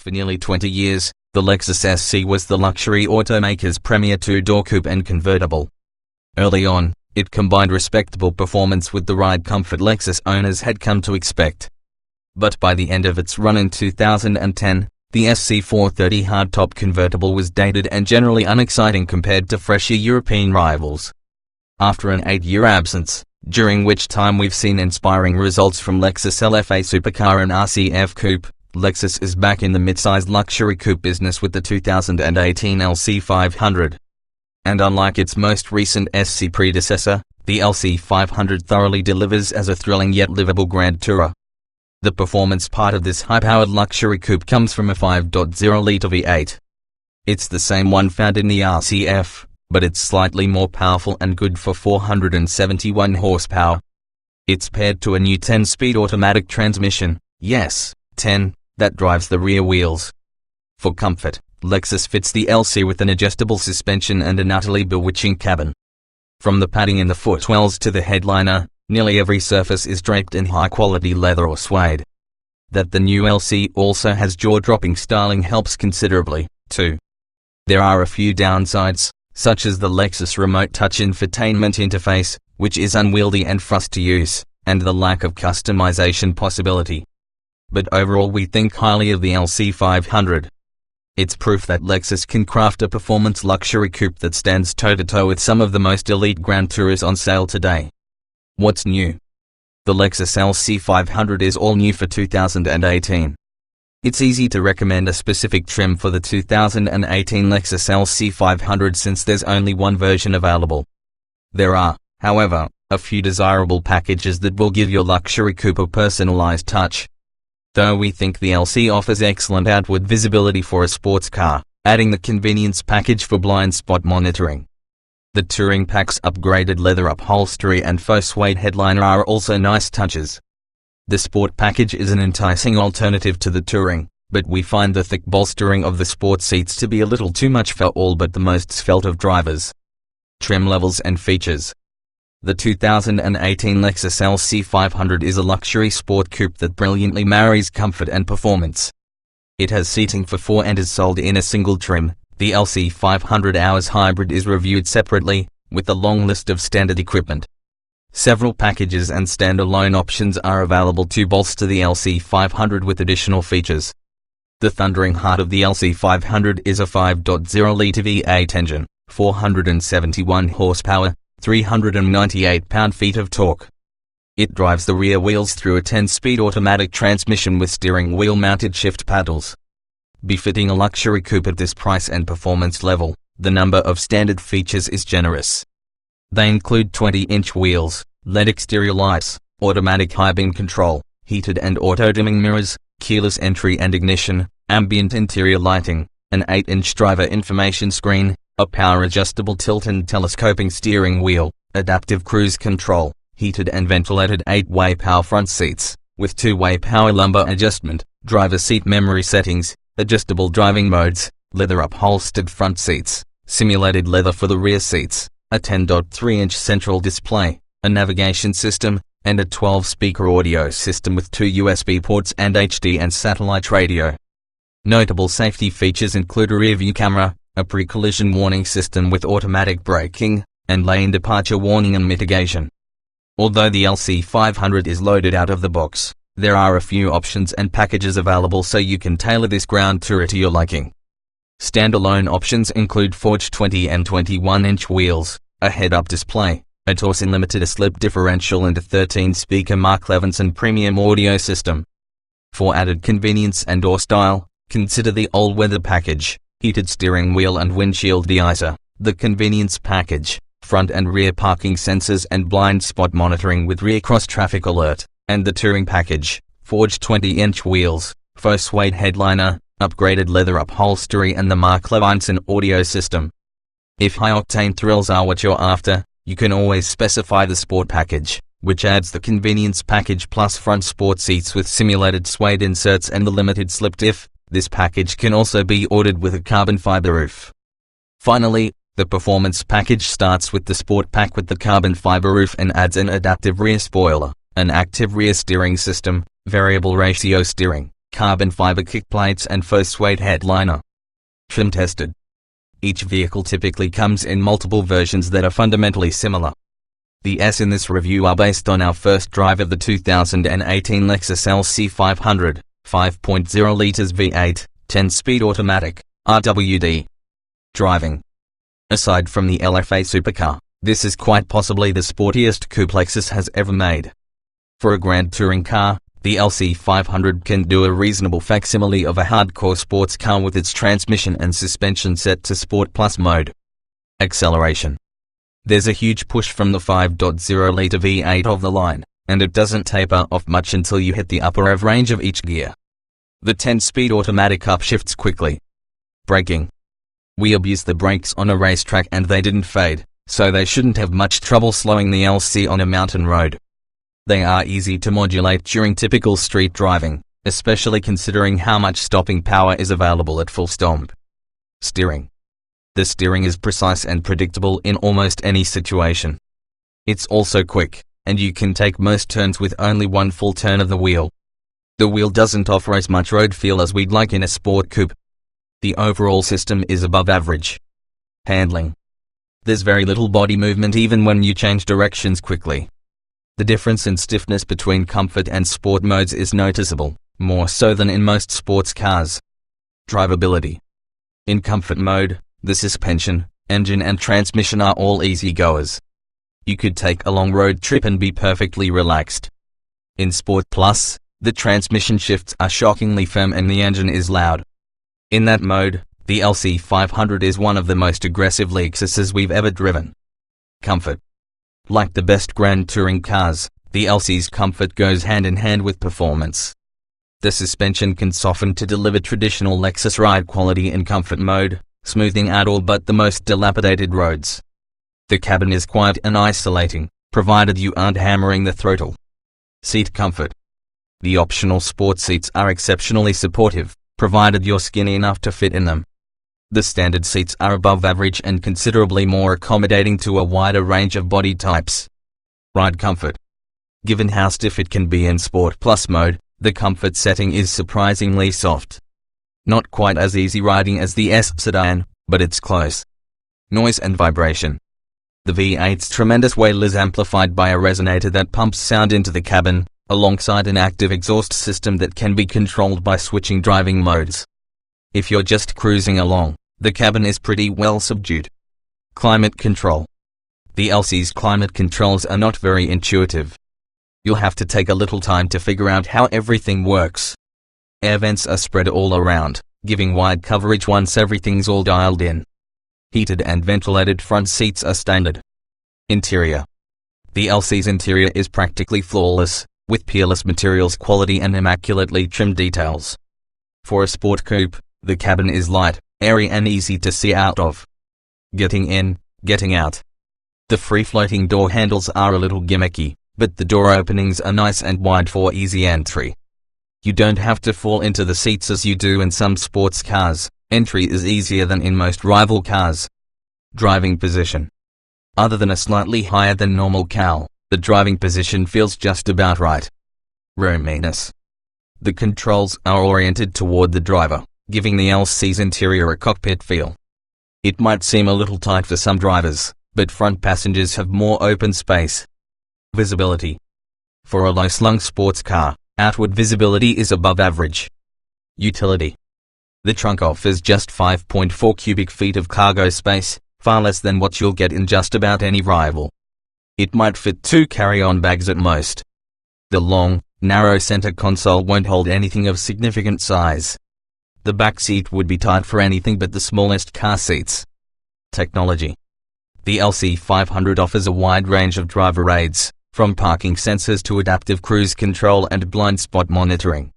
For nearly 20 years, the Lexus SC was the luxury automaker's premier two-door coupe and convertible. Early on, it combined respectable performance with the ride comfort Lexus owners had come to expect. But by the end of its run in 2010, the SC430 hardtop convertible was dated and generally unexciting compared to fresher European rivals. After an 8-year absence, during which time we've seen inspiring results from Lexus LFA supercar and RCF coupe, Lexus is back in the mid-sized luxury coupe business with the 2018 LC500. And unlike its most recent SC predecessor, the LC500 thoroughly delivers as a thrilling yet livable grand tourer. The performance part of this high-powered luxury coupe comes from a 5.0-litre V8. It's the same one found in the RCF, but it's slightly more powerful and good for 471 horsepower. It's paired to a new 10-speed automatic transmission, yes, 10, that drives the rear wheels. For comfort, Lexus fits the LC with an adjustable suspension and an utterly bewitching cabin. From the padding in the footwells to the headliner, nearly every surface is draped in high-quality leather or suede. That the new LC also has jaw-dropping styling helps considerably, too. There are a few downsides, such as the Lexus Remote Touch infotainment interface, which is unwieldy and frustrating to use, and the lack of customization possibility. But overall we think highly of the LC500. It's proof that Lexus can craft a performance luxury coupe that stands toe-to-toe with some of the most elite grand tourers on sale today. What's new? The Lexus LC500 is all new for 2018. It's easy to recommend a specific trim for the 2018 Lexus LC500 since there's only one version available. There are, however, a few desirable packages that will give your luxury coupe a personalized touch. Though we think the LC offers excellent outward visibility for a sports car, adding the convenience package for blind spot monitoring. The Touring Pack's upgraded leather upholstery and faux suede headliner are also nice touches. The Sport Package is an enticing alternative to the Touring, but we find the thick bolstering of the sport seats to be a little too much for all but the most svelte of drivers. Trim levels and features. The 2018 Lexus LC500 is a luxury sport coupe that brilliantly marries comfort and performance. It has seating for 4 and is sold in a single trim. The LC500 Hours Hybrid is reviewed separately, with a long list of standard equipment. Several packages and standalone options are available to bolster the LC500 with additional features. The thundering heart of the LC500 is a 5.0-litre V8 engine, 471 horsepower, 398 pound-feet of torque. It drives the rear wheels through a 10-speed automatic transmission with steering wheel-mounted shift paddles. Befitting a luxury coupe at this price and performance level, the number of standard features is generous. They include 20-inch wheels, LED exterior lights, automatic high-beam control, heated and auto-dimming mirrors, keyless entry and ignition, ambient interior lighting, an 8-inch driver information screen, a power-adjustable tilt and telescoping steering wheel, adaptive cruise control, heated and ventilated 8-way power front seats, with 2-way power lumbar adjustment, driver seat memory settings, adjustable driving modes, leather upholstered front seats, simulated leather for the rear seats, a 10.3-inch central display, a navigation system, and a 12-speaker audio system with 2 USB ports and HD and satellite radio. Notable safety features include a rear-view camera, a pre-collision warning system with automatic braking, and lane departure warning and mitigation. Although the LC500 is loaded out of the box, there are a few options and packages available so you can tailor this ground tourer to your liking. Standalone options include forged 20 and 21-inch wheels, a head-up display, a Torsen limited slip differential and a 13-speaker Mark Levinson premium audio system. For added convenience and/or style, consider the all-weather package, heated steering wheel and windshield deicer, the convenience package, front and rear parking sensors and blind spot monitoring with rear cross-traffic alert, and the Touring Package, forged 20-inch wheels, faux suede headliner, upgraded leather upholstery and the Mark Levinson audio system. If high-octane thrills are what you're after, you can always specify the Sport Package, which adds the convenience package plus front sport seats with simulated suede inserts and the limited slip diff. This package can also be ordered with a carbon fiber roof. Finally, the Performance Package starts with the Sport Pack with the carbon fiber roof and adds an adaptive rear spoiler, an active rear steering system, variable ratio steering, carbon fiber kick plates and faux suede headliner. Trim tested. Each vehicle typically comes in multiple versions that are fundamentally similar. The S in this review are based on our first drive of the 2018 Lexus LC 500, 5.0 liters V8, 10-speed automatic, RWD. Driving. Aside from the LFA supercar, this is quite possibly the sportiest coupe Lexus has ever made. For a grand touring car, the LC 500 can do a reasonable facsimile of a hardcore sports car with its transmission and suspension set to Sport Plus mode. Acceleration. There's a huge push from the 5.0-liter V8 of the line, and it doesn't taper off much until you hit the upper rev range of each gear. The 10-speed automatic upshifts quickly. Braking. We abused the brakes on a racetrack and they didn't fade, so they shouldn't have much trouble slowing the LC on a mountain road. They are easy to modulate during typical street driving, especially considering how much stopping power is available at full stomp. Steering. The steering is precise and predictable in almost any situation. It's also quick, and you can take most turns with only one full turn of the wheel. The wheel doesn't offer as much road feel as we'd like in a sport coupe. The overall system is above average. Handling. There's very little body movement even when you change directions quickly. The difference in stiffness between comfort and sport modes is noticeable, more so than in most sports cars. Drivability. In comfort mode, the suspension, engine and transmission are all easy goers. You could take a long road trip and be perfectly relaxed. In Sport Plus, the transmission shifts are shockingly firm and the engine is loud. In that mode, the LC 500 is one of the most aggressive Lexuses we've ever driven. Comfort. Like the best grand touring cars, the LC's comfort goes hand in hand with performance. The suspension can soften to deliver traditional Lexus ride quality in comfort mode, smoothing out all but the most dilapidated roads. The cabin is quiet and isolating, provided you aren't hammering the throttle. Seat comfort. The optional sport seats are exceptionally supportive, provided you're skinny enough to fit in them. The standard seats are above average and considerably more accommodating to a wider range of body types. Ride comfort. Given how stiff it can be in Sport Plus mode, the comfort setting is surprisingly soft. Not quite as easy riding as the S sedan, but it's close. Noise and vibration. The V8's tremendous wail is amplified by a resonator that pumps sound into the cabin, alongside an active exhaust system that can be controlled by switching driving modes. If you're just cruising along, the cabin is pretty well subdued. Climate control. The LC's climate controls are not very intuitive. You'll have to take a little time to figure out how everything works. Air vents are spread all around, giving wide coverage once everything's all dialed in. Heated and ventilated front seats are standard. Interior. The LC's interior is practically flawless, with peerless materials quality and immaculately trimmed details. For a sport coupe, the cabin is light, airy and easy to see out of. Getting in, getting out. The free-floating door handles are a little gimmicky, but the door openings are nice and wide for easy entry. You don't have to fall into the seats as you do in some sports cars. Entry is easier than in most rival cars. Driving position. Other than a slightly higher than normal cowl, the driving position feels just about right. Roominess. The controls are oriented toward the driver, giving the LC's interior a cockpit feel. It might seem a little tight for some drivers, but front passengers have more open space. Visibility. For a low-slung sports car, outward visibility is above average. Utility. The trunk offers just 5.4 cubic feet of cargo space, far less than what you'll get in just about any rival. It might fit 2 carry-on bags at most. The long, narrow center console won't hold anything of significant size. The back seat would be tight for anything but the smallest car seats. Technology. The LC 500 offers a wide range of driver aids, from parking sensors to adaptive cruise control and blind spot monitoring.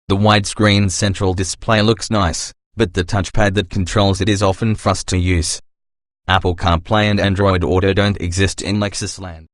The widescreen central display looks nice, but the touchpad that controls it is often fussed to use. Apple CarPlay and Android Auto don't exist in Lexus land.